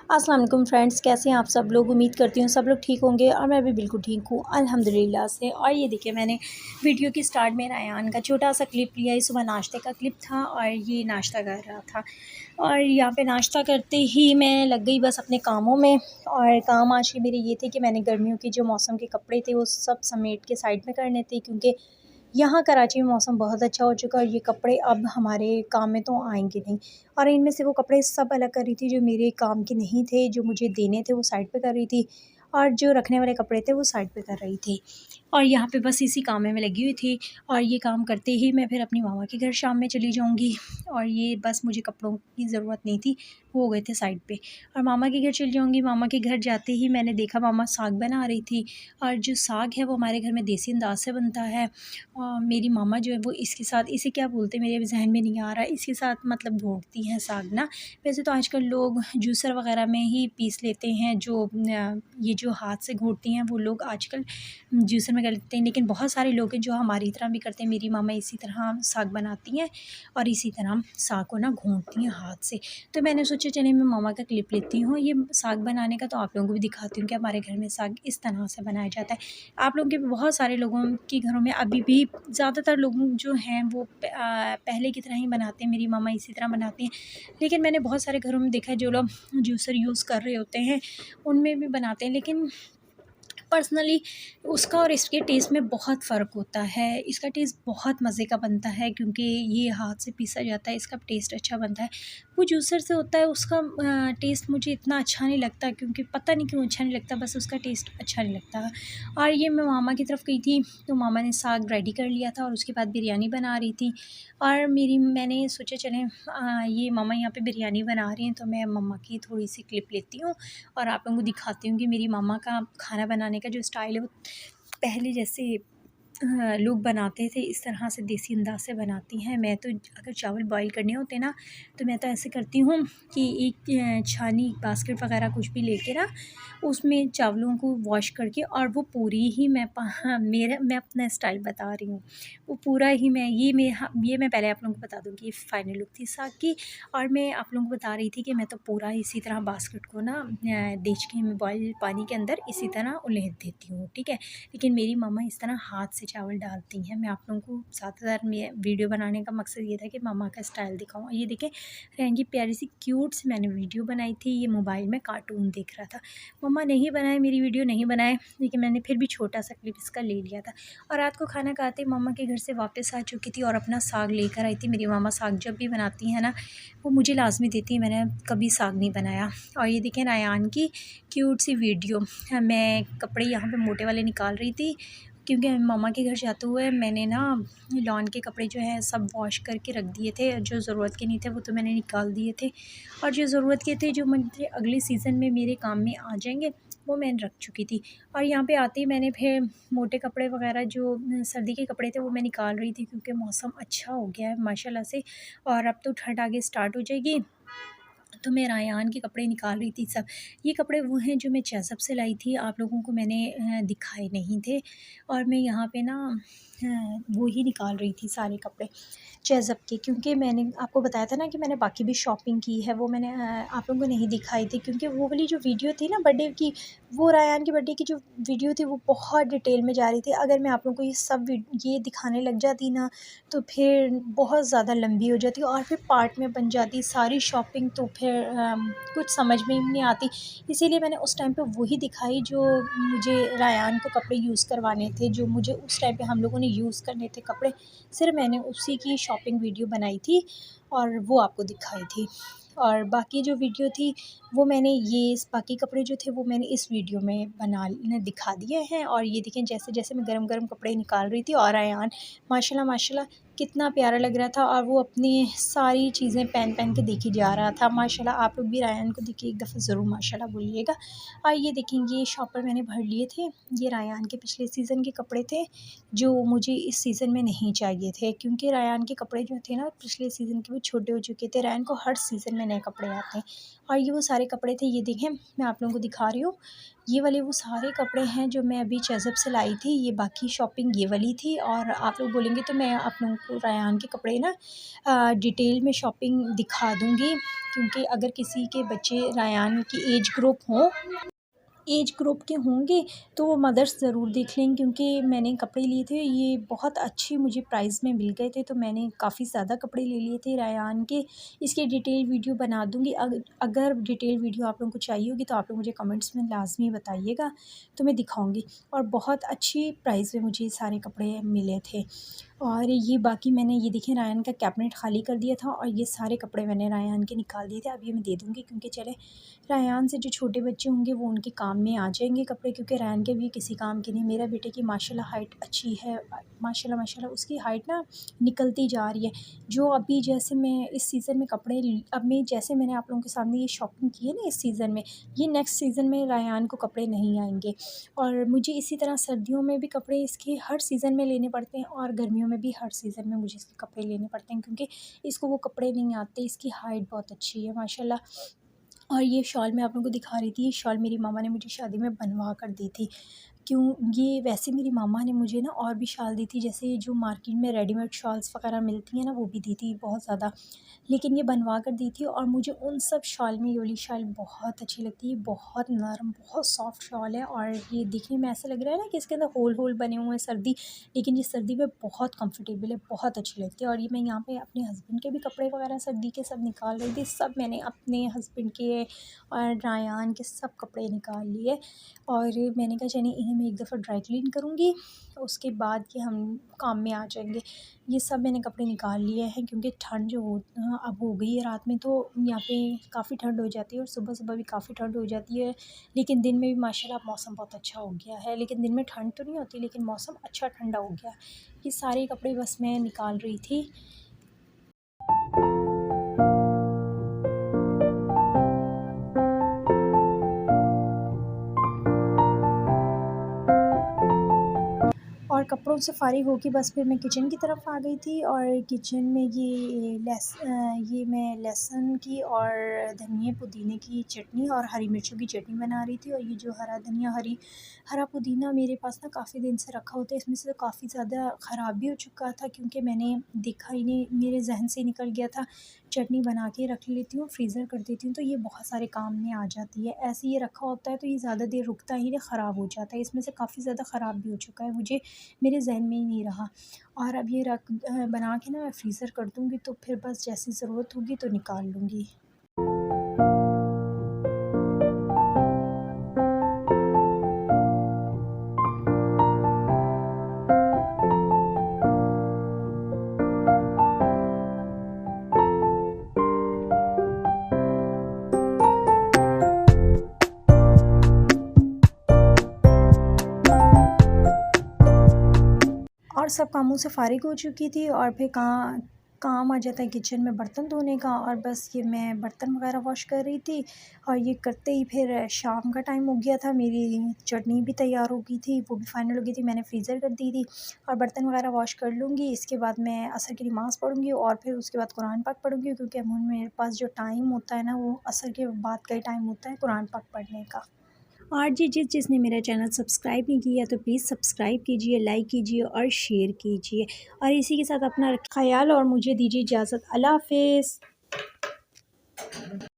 अस्सलाम वालेकुम फ्रेंड्स, कैसे हैं आप सब लोग। उम्मीद करती हूँ सब लोग ठीक होंगे और मैं भी बिल्कुल ठीक हूँ अल्हम्दुलिल्लाह से। और ये देखिए, मैंने वीडियो की स्टार्ट में रायान का छोटा सा क्लिप लिया। ये सुबह नाश्ते का क्लिप था और ये नाश्ता कर रहा था और यहाँ पे नाश्ता करते ही मैं लग गई बस अपने कामों में। और काम आज के मेरे ये थे कि मैंने गर्मियों के जो मौसम के कपड़े थे वो सब समेट के साइड में करने थे, क्योंकि यहाँ कराची में मौसम बहुत अच्छा हो चुका है और ये कपड़े अब हमारे काम में तो आएंगे नहीं। और इनमें से वो कपड़े सब अलग कर रही थी जो मेरे काम के नहीं थे, जो मुझे देने थे वो साइड पे कर रही थी, और जो रखने वाले कपड़े थे वो साइड पे कर रही थी। और यहाँ पे बस इसी काम में मैं लगी हुई थी। और ये काम करते ही मैं फिर अपनी मामा के घर शाम में चली जाऊँगी। और ये बस मुझे कपड़ों की ज़रूरत नहीं थी, वो हो गए थे साइड पे। और मामा के घर चली जाऊँगी। मामा के घर जाते ही मैंने देखा मामा साग बना रही थी। और जो साग है वो हमारे घर में देसी अंदाज से बनता है। मेरी मामा जो है वो इसके साथ, इसे क्या बोलते हैं मेरे अभी ज़हन में नहीं आ रहा है, इसके साथ मतलब घोटती हैं साग ना। वैसे तो आजकल लोग जूसर वग़ैरह में ही पीस लेते हैं, जो ये जो हाथ से घोटती हैं वो लोग आजकल जूसर में कर लेते हैं, लेकिन बहुत सारे लोग हैं जो हमारी तरह भी करते हैं। मेरी मामा इसी तरह साग बनाती हैं और इसी तरह साग को ना घोंटती हैं हाथ से। तो मैंने सोचा चलिए मैं मामा का क्लिप लेती हूँ ये साग बनाने का, तो आप लोगों को भी दिखाती हूँ कि हमारे घर में साग इस तरह से बनाया जाता है। आप लोगों के बहुत सारे लोगों के घरों में अभी भी ज़्यादातर लोग जो हैं वो पहले की तरह ही बनाते हैं। मेरी मामा इसी तरह बनाती हैं, लेकिन मैंने बहुत सारे घरों में देखा है जो लोग जूसर यूज़ कर रहे होते हैं उनमें भी बनाते हैं, लेकिन पर्सनली उसका और इसके टेस्ट में बहुत फ़र्क होता है। इसका टेस्ट बहुत मज़े का बनता है क्योंकि ये हाथ से पीसा जाता है, इसका टेस्ट अच्छा बनता है। वो जूसर से होता है, उसका टेस्ट मुझे इतना अच्छा नहीं लगता, क्योंकि पता नहीं क्यों अच्छा नहीं लगता, बस उसका टेस्ट अच्छा नहीं लगता। और ये मैं मामा की तरफ गई थी तो मामा ने साग रेडी कर लिया था और उसके बाद बिरयानी बना रही थी। और मैंने सोचा चलें ये मामा यहाँ पे बिरयानी बना रही हैं तो मैं मम्मा की थोड़ी सी क्लिप लेती हूँ और आप लोगों को दिखाती हूँ कि मेरी मामा का खाना बनाने का जो स्टाइल है वो पहले जैसे लोग बनाते थे इस तरह से देसी अंदाज से बनाती हैं। मैं तो अगर चावल बॉईल करने होते ना तो मैं तो ऐसे करती हूँ कि एक छानी बास्केट वगैरह कुछ भी लेके ना उसमें चावलों को वॉश करके, और वो पूरी ही मैं अपना स्टाइल बता रही हूँ, वो पूरा ही ये मैं पहले आप लोगों को बता दूँ कि ये फाइनल लुक थी साग की। और मैं आप लोगों को बता रही थी कि मैं तो पूरा इसी तरह बास्केट को ना देचकी में बॉयल पानी के अंदर इसी तरह उलेट देती हूँ, ठीक है। लेकिन मेरी मम्मा इस तरह हाथ से चावल डालती हैं। मैं आप लोगों को ज़्यादातर मैं वीडियो बनाने का मकसद ये था कि मम्मा का स्टाइल दिखाऊँ। ये देखें, रेंगी प्यारी सी क्यूट सी मैंने वीडियो बनाई थी। ये मोबाइल में कार्टून देख रहा था, मम्मा नहीं बनाए, मेरी वीडियो नहीं बनाए, लेकिन मैंने फिर भी छोटा सा क्लिप इसका ले लिया था। और रात को खाना खाते ही मम्मा के घर से वापस आ चुकी थी और अपना साग लेकर आई थी। मेरी मामा साग जब भी बनाती है ना वो मुझे लाजमी देती है, मैंने कभी साग नहीं बनाया। और ये देखें रायान की क्यूट सी वीडियो। मैं कपड़े यहाँ पे मोटे वाले निकाल रही थी क्योंकि मामा के घर जाते हुए मैंने ना लॉन के कपड़े जो है सब वॉश करके रख दिए थे। जो ज़रूरत के नहीं थे वो तो मैंने निकाल दिए थे, और जो ज़रूरत के थे जो मुझे अगले सीज़न में मेरे काम में आ जाएंगे वो मैंने रख चुकी थी। और यहाँ पे आते ही मैंने फिर मोटे कपड़े वगैरह जो सर्दी के कपड़े थे वो मैं निकाल रही थी, क्योंकि मौसम अच्छा हो गया है माशाल्लाह से, और अब तो ठंड आगे स्टार्ट हो जाएगी। तो मैं रायान के कपड़े निकाल रही थी सब। ये कपड़े वो हैं जो मैं चेज़अप से लाई थी, आप लोगों को मैंने दिखाए नहीं थे। और मैं यहाँ पे ना वो ही निकाल रही थी सारे कपड़े चेज़अप के, क्योंकि मैंने आपको बताया था ना कि मैंने बाकी भी शॉपिंग की है, वो मैंने आप लोगों को नहीं दिखाई थी, क्योंकि वो वाली जो वीडियो थी ना बर्थडे की, वो रायान के बर्थडे की जो वीडियो थी वो बहुत डिटेल में जा रही थी। अगर मैं आप लोगों को ये दिखाने लग जाती ना तो फिर बहुत ज़्यादा लंबी हो जाती और फिर पार्ट में बन जाती सारी शॉपिंग, तो फिर कुछ समझ में ही नहीं आती। इसीलिए मैंने उस टाइम पे वही दिखाई जो मुझे रायान को कपड़े यूज़ करवाने थे, जो मुझे उस टाइम पे हम लोगों ने यूज़ करने थे कपड़े, सिर्फ मैंने उसी की शॉपिंग वीडियो बनाई थी और वो आपको दिखाई थी। और बाकी जो वीडियो थी वो मैंने बाकी कपड़े जो थे वो मैंने इस वीडियो में दिखा दिए हैं। और ये देखें, जैसे जैसे मैं गरम गरम कपड़े निकाल रही थी और रायान माशाल्लाह माशाल्लाह कितना प्यारा लग रहा था, और वो अपनी सारी चीज़ें पहन पहन के देखी जा रहा था माशाल्लाह। आप लोग भी रायान को देखिए एक दफ़ा ज़रूर माशाल्लाह बोलिएगा। और ये देखें, ये शॉपर मैंने भर लिए थे, ये रायान के पिछले सीज़न के कपड़े थे जो मुझे इस सीज़न में नहीं चाहिए थे, क्योंकि रायान के कपड़े जो थे ना पिछले सीज़न के वो छोटे हो चुके थे। रायन को हर सीज़न में नए कपड़े आते हैं और ये वो सारे कपड़े थे। ये देखें, मैं आप लोगों को दिखा रही हूँ। ये वाले वो सारे कपड़े हैं जो मैं अभी चेज़ब से लाई थी। ये बाकी शॉपिंग ये वाली थी और आप लोग बोलेंगे तो मैं आप लोगों को रायन के कपड़े ना डिटेल में शॉपिंग दिखा दूँगी, क्योंकि अगर किसी के बच्चे रायन की एज ग्रुप के होंगे तो वो मदर्स ज़रूर देख लें, क्योंकि मैंने कपड़े लिए थे, ये बहुत अच्छे मुझे प्राइस में मिल गए थे, तो मैंने काफ़ी ज़्यादा कपड़े ले लिए थे रायन के। इसकी डिटेल वीडियो बना दूँगी। अगर डिटेल वीडियो आप लोगों को चाहिए होगी तो आप लोग मुझे कमेंट्स में लाज़मी बताइएगा, तो मैं दिखाऊँगी। और बहुत अच्छी प्राइस में मुझे ये सारे कपड़े मिले थे। और ये बाकी मैंने ये देखिए रायन का कैबिनेट ख़ाली कर दिया था और ये सारे कपड़े मैंने रायन के निकाल दिए थे। अब ये मैं दे दूँगी, क्योंकि चले रायन से जो छोटे बच्चे होंगे वो उनके काम में आ जाएंगे कपड़े, क्योंकि रायन के भी किसी काम के नहीं। मेरा बेटे की माशाल्लाह हाइट अच्छी है, माशाल्लाह माशाल्लाह उसकी हाइट ना निकलती जा रही है। जो अभी जैसे मैं इस सीज़न में कपड़े अब मैं जैसे मैंने आप लोगों के सामने ये शॉपिंग की है ना इस सीज़न में, ये नेक्स्ट सीज़न में रायन को कपड़े नहीं आएंगे। और मुझे इसी तरह सर्दियों में भी कपड़े इसके हर सीज़न में लेने पड़ते हैं और गर्मियों में भी हर सीज़न में मुझे इसके कपड़े लेने पड़ते हैं, क्योंकि इसको वो कपड़े नहीं आते। इसकी हाइट बहुत अच्छी है माशाल्लाह। और ये शॉल मैं आप लोगों को दिखा रही थी, ये शॉल मेरी मामा ने मुझे शादी में बनवा कर दी थी। क्यों, ये वैसे मेरी मामा ने मुझे ना और भी शॉल दी थी, जैसे जो मार्केट में रेडीमेड शॉल्स वगैरह मिलती हैं ना, वो भी दी थी बहुत ज़्यादा, लेकिन ये बनवा कर दी थी। और मुझे उन सब शॉल में ये वाली शॉल बहुत अच्छी लगती है। बहुत नरम, बहुत सॉफ्ट शॉल है और ये दिखने में ऐसा लग रहा है ना कि इसके अंदर होल होल बने हुए हैं सर्दी, लेकिन ये सर्दी में बहुत कंफर्टेबल है, बहुत अच्छी लगती है। और ये मैं यहाँ पे अपने हस्बैंड के भी कपड़े वगैरह सर्दी के सब निकाल रही थी। सब मैंने अपने हस्बैंड के और रायान के सब कपड़े निकाल लिए और मैंने कहा चलिए इन्हें मैं एक दफ़ा ड्राई क्लीन करूँगी, उसके बाद ये हम काम में आ जाएंगे। ये सब मैंने कपड़े निकाल लिए हैं, क्योंकि ठंड जो अब हो गई है। रात में तो यहाँ पे काफ़ी ठंड हो जाती है और सुबह सुबह भी काफ़ी ठंड हो जाती है, लेकिन दिन में भी माशाल्लाह मौसम बहुत अच्छा हो गया है। लेकिन दिन में ठंड तो नहीं होती, लेकिन मौसम अच्छा ठंडा हो गया है। ये सारे कपड़े बस मैं निकाल रही थी। और कपड़ों से फ़ारिग होके बस फिर मैं किचन की तरफ आ गई थी और किचन में ये मैं लहसुन की और धनिया पुदीने की चटनी और हरी मिर्चों की चटनी बना रही थी। और ये जो हरा धनिया हरा पुदीना मेरे पास ना काफ़ी दिन से रखा होता है, इसमें से काफ़ी ज़्यादा ख़राब भी हो चुका था, क्योंकि मैंने देखा ही नहीं, मेरे जहन से निकल गया था। चटनी बना के रख लेती हूँ, फ्रीज़र कर देती हूँ, तो ये बहुत सारे काम में आ जाती है। ऐसे ये रखा होता है तो ये ज़्यादा देर रुकता ही नहीं, ख़राब हो जाता है। इसमें से काफ़ी ज़्यादा ख़राब भी हो चुका है, मुझे मेरे ज़हन में ही नहीं रहा। और अब ये बना के ना मैं फ्रीज़र कर दूँगी, तो फिर बस जैसी ज़रूरत होगी तो निकाल लूँगी। और सब कामों से फ़ारिग हो चुकी थी और फिर काम आ जाता है किचन में बर्तन धोने का। और बस ये मैं बर्तन वगैरह वॉश कर रही थी और ये करते ही फिर शाम का टाइम हो गया था। मेरी चटनी भी तैयार हो गई थी, वो भी फाइनल हो गई थी, मैंने फ्रीज़र कर दी थी। और बर्तन वगैरह वॉश कर लूँगी, इसके बाद मैं असर की नमाज़ पढ़ूँगी और फिर उसके बाद कुरान पाक पढ़ूँगी, क्योंकि अमूमन मेरे पास जो टाइम होता है ना, वो असर के बाद का ही टाइम होता है कुरान पाक पढ़ने का। और जी जिसने मेरा चैनल सब्सक्राइब नहीं किया तो प्लीज़ सब्सक्राइब कीजिए, लाइक कीजिए और शेयर कीजिए। और इसी के साथ अपना ख़याल और मुझे दीजिए इजाज़त। अल्लाह हाफ़िज़।